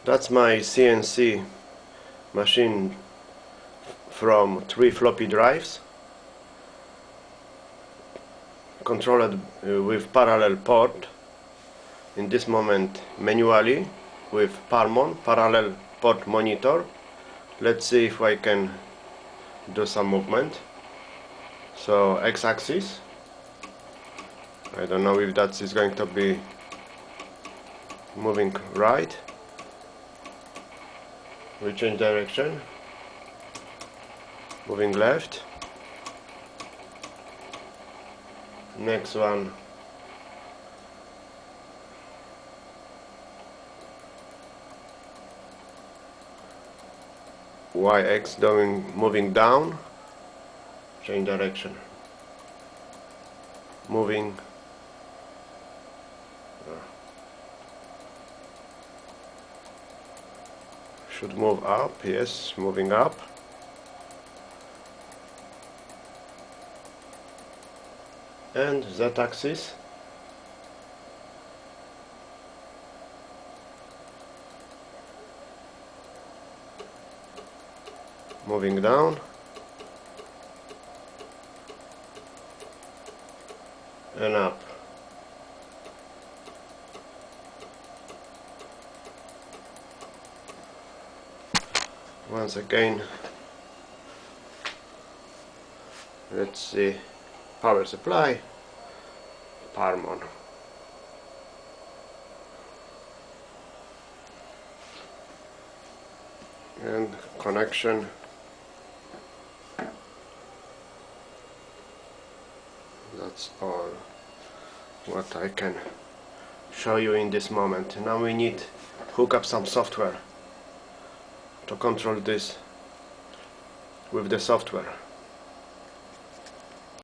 That's my CNC machine from 3 floppy drives, controlled with parallel port, in this moment manually with parmon, parallel port monitor. Let's see if I can do some movement. So x-axis, I don't know if that is going to be moving right. We change direction, moving left. Next one, y-x moving down, change direction, moving should move up, yes, moving up. And z-axis, moving down and up. Once again, let's see, power supply, parmon. And connection, that's all what I can show you in this moment. Now we need hook up some software to control this with the software.